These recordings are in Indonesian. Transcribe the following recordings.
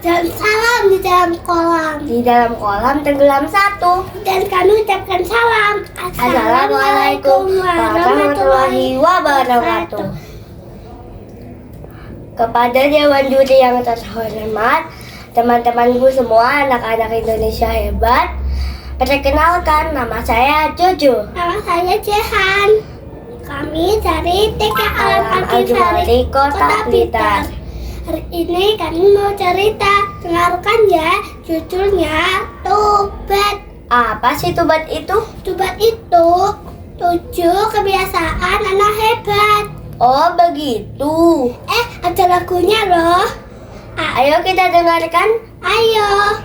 dan salam di dalam kolam. Di dalam kolam tenggelam satu. Dan kami ucapkan salam. Assalamualaikum warahmatullahi wabarakatuh. Kepada Dewan Juri yang terhormat, teman-temanku semua, anak-anak Indonesia hebat, perkenalkan, nama saya Jojo. Nama saya Jehan. Kami dari TK Alam Al-Ghifari Kota Blitar. Hari ini kami mau cerita. Dengarkan ya, judulnya Tubat. Apa sih Tubat itu? Tubat itu 7 kebiasaan anak hebat. Oh begitu. Ada lagunya loh. Ayo kita dengarkan. Ayo.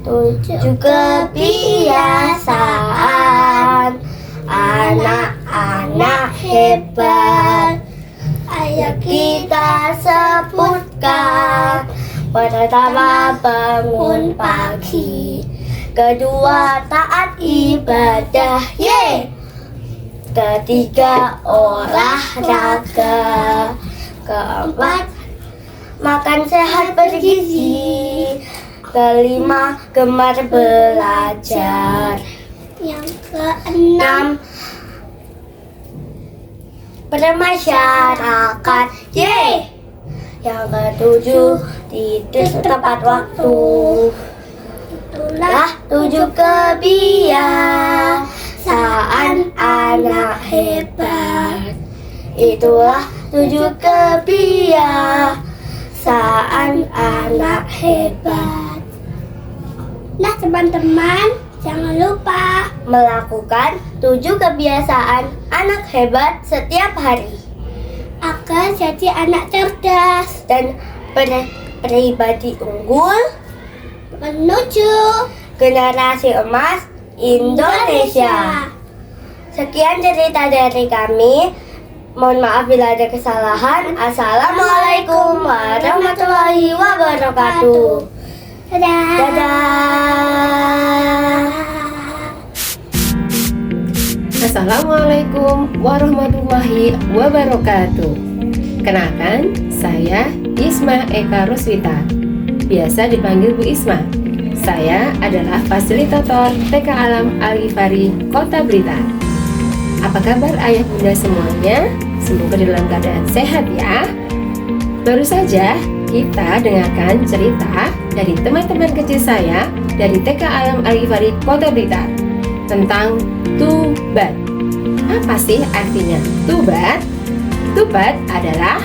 7 kebiasaan anak-anak hebat. Ayo kita sebutkan. Pertama, bangun pagi. Kedua, taat ibadah. Yeay. Ketiga, olahraga. Keempat, makan sehat bergizi. Kelima, gemar belajar. Yang keenam, bermasyarakat. Yeay. Yang ketujuh, tidur tepat waktu. Itulah 7 kebiasaan anak hebat. Itulah 7 kebiasaan anak hebat. Nah teman-teman, jangan lupa Melakukan 7 kebiasaan anak hebat setiap hari agar jadi anak cerdas dan pribadi unggul menuju generasi emas Indonesia. Sekian cerita dari kami. Mohon maaf bila ada kesalahan. Assalamualaikum warahmatullahi wabarakatuh. Dadah. Dadah. Assalamualaikum warahmatullahi wabarakatuh. Kenalkan, saya Isma Eka Ruswita, biasa dipanggil Bu Isma. Saya adalah fasilitator TK Alam Al-Ghifari Kota Blitar. Apa kabar ayah bunda semuanya? Semoga dalam keadaan sehat ya. Baru saja kita dengarkan cerita dari teman-teman kecil saya dari TK Alam Al-Ghifari Kota Blitar tentang Tubat. Apa sih artinya Tubat? Tubat adalah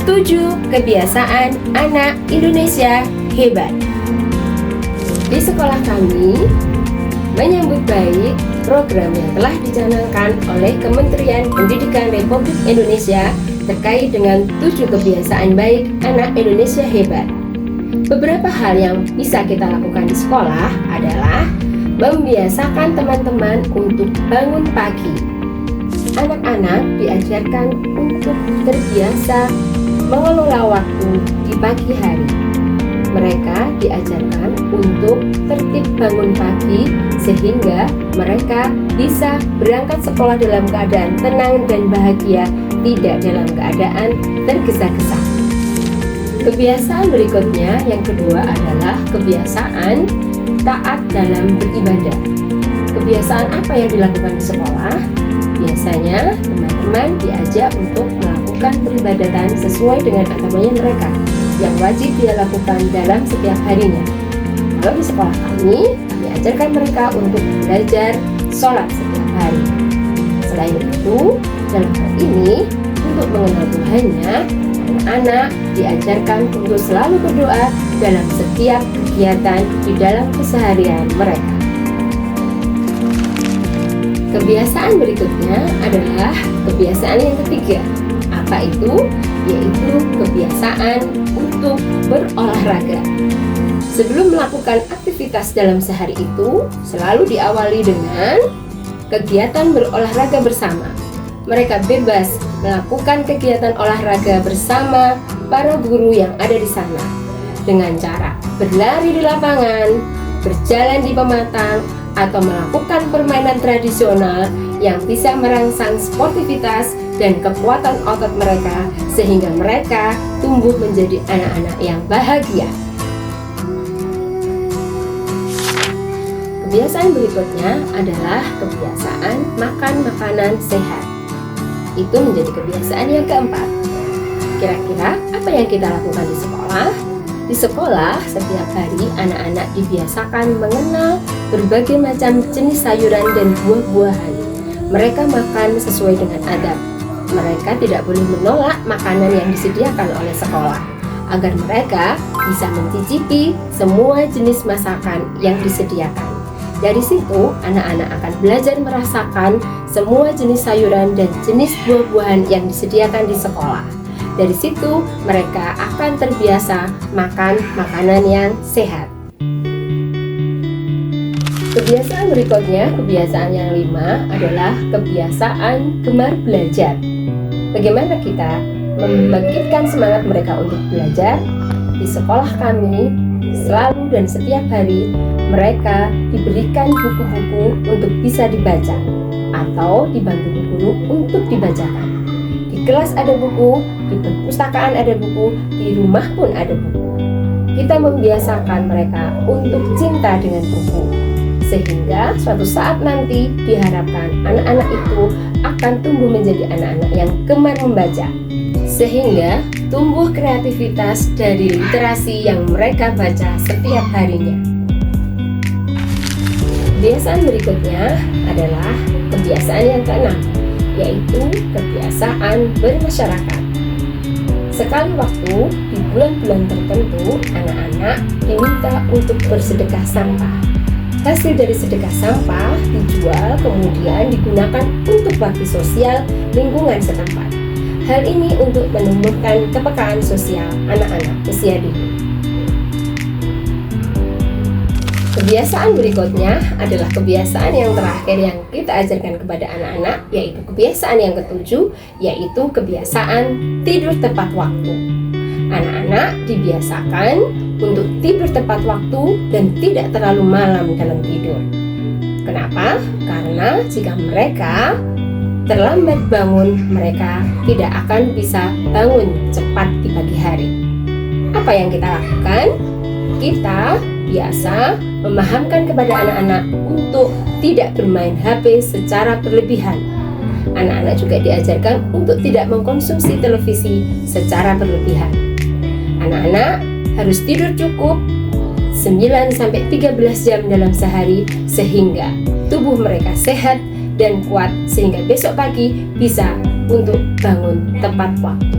7 kebiasaan anak Indonesia hebat. Di sekolah kami menyambut baik program yang telah dicanangkan oleh Kementerian Pendidikan Republik Indonesia terkait dengan 7 kebiasaan baik anak Indonesia hebat. Beberapa hal yang bisa kita lakukan di sekolah adalah membiasakan teman-teman untuk bangun pagi. Anak-anak diajarkan untuk terbiasa mengelola waktu di pagi hari. Mereka diajarkan untuk tertib bangun pagi sehingga mereka bisa berangkat sekolah dalam keadaan tenang dan bahagia, tidak dalam keadaan tergesa-gesa. Kebiasaan berikutnya yang kedua adalah kebiasaan taat dalam beribadah. Kebiasaan apa yang dilakukan di sekolah? Biasanya teman-teman diajak untuk melakukan peribadatan sesuai dengan agamanya mereka yang wajib dia lakukan dalam setiap harinya. Kalau di sekolah kami ajarkan mereka untuk belajar sholat setiap hari. Selain itu, dalam hal ini untuk mengenal Tuhannya, anak diajarkan untuk selalu berdoa dalam setiap kegiatan di dalam keseharian mereka. Kebiasaan berikutnya adalah kebiasaan yang ketiga. Apa itu? Yaitu kebiasaan untuk berolahraga. Sebelum melakukan aktivitas dalam sehari itu, selalu diawali dengan kegiatan berolahraga bersama. Mereka bebas melakukan kegiatan olahraga bersama para guru yang ada di sana dengan cara berlari di lapangan, berjalan di pematang, atau melakukan permainan tradisional yang bisa merangsang sportivitas dan kekuatan otot mereka sehingga mereka tumbuh menjadi anak-anak yang bahagia. Kebiasaan berikutnya adalah kebiasaan makan makanan sehat. Itu menjadi kebiasaan yang keempat. Kira-kira apa yang kita lakukan di sekolah? Di sekolah, setiap hari anak-anak dibiasakan mengenal berbagai macam jenis sayuran dan buah-buahan. Mereka makan sesuai dengan adab. Mereka tidak boleh menolak makanan yang disediakan oleh sekolah, agar mereka bisa mencicipi semua jenis masakan yang disediakan. Dari situ, anak-anak akan belajar merasakan semua jenis sayuran dan jenis buah-buahan yang disediakan di sekolah. Dari situ, mereka akan terbiasa makan makanan yang sehat. Kebiasaan berikutnya, kebiasaan yang 5 adalah kebiasaan gemar belajar. Bagaimana kita membangkitkan semangat mereka untuk belajar? Di sekolah kami, selalu dan setiap hari, mereka diberikan buku-buku untuk bisa dibaca atau dibantu guru untuk dibacakan. Di kelas ada buku, di perpustakaan ada buku, di rumah pun ada buku. Kita membiasakan mereka untuk cinta dengan buku, sehingga suatu saat nanti diharapkan anak-anak itu akan tumbuh menjadi anak-anak yang gemar membaca, sehingga tumbuh kreativitas dari literasi yang mereka baca setiap harinya. Kebiasaan berikutnya adalah kebiasaan yang keenam, yaitu kebiasaan bermasyarakat. Sekali waktu di bulan-bulan tertentu, anak-anak diminta untuk bersedekah sampah. Hasil dari sedekah sampah dijual kemudian digunakan untuk bakti sosial lingkungan setempat. Hal ini untuk menumbuhkan kepekaan sosial anak-anak usia dini. Kebiasaan berikutnya adalah kebiasaan yang terakhir yang kita ajarkan kepada anak-anak, yaitu kebiasaan yang ketujuh, yaitu kebiasaan tidur tepat waktu. Anak-anak dibiasakan untuk tidur tepat waktu dan tidak terlalu malam dalam tidur. Kenapa? Karena jika mereka terlambat bangun, mereka tidak akan bisa bangun cepat di pagi hari. Apa yang kita lakukan? Kita biasa memahamkan kepada anak-anak untuk tidak bermain HP secara berlebihan. Anak-anak juga diajarkan untuk tidak mengkonsumsi televisi secara berlebihan. Anak-anak harus tidur cukup 9-13 jam dalam sehari sehingga tubuh mereka sehat dan kuat, sehingga besok pagi bisa untuk bangun tepat waktu.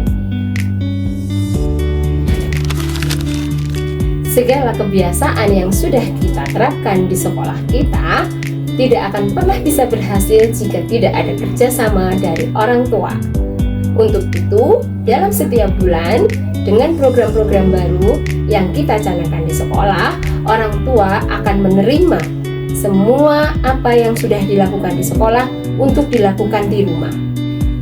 Segala kebiasaan yang sudah kita terapkan di sekolah kita tidak akan pernah bisa berhasil jika tidak ada kerjasama dari orang tua. Untuk itu, dalam setiap bulan, dengan program-program baru yang kita canangkan di sekolah, orang tua akan menerima semua apa yang sudah dilakukan di sekolah untuk dilakukan di rumah.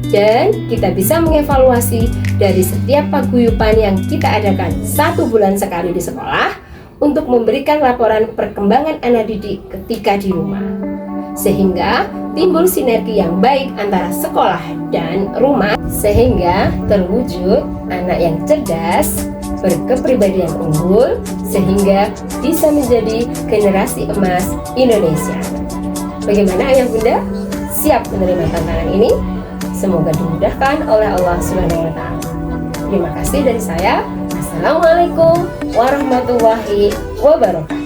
Dan kita bisa mengevaluasi dari setiap paguyuban yang kita adakan 1 bulan sekali di sekolah untuk memberikan laporan perkembangan anak didik ketika di rumah, sehingga timbul sinergi yang baik antara sekolah dan rumah, sehingga terwujud anak yang cerdas, berkepribadian unggul, sehingga bisa menjadi generasi emas Indonesia. Bagaimana ayah bunda? Siap menerima tantangan ini? Semoga dimudahkan oleh Allah Subhanahu wa Ta'ala. Terima kasih dari saya. Assalamualaikum warahmatullahi wabarakatuh.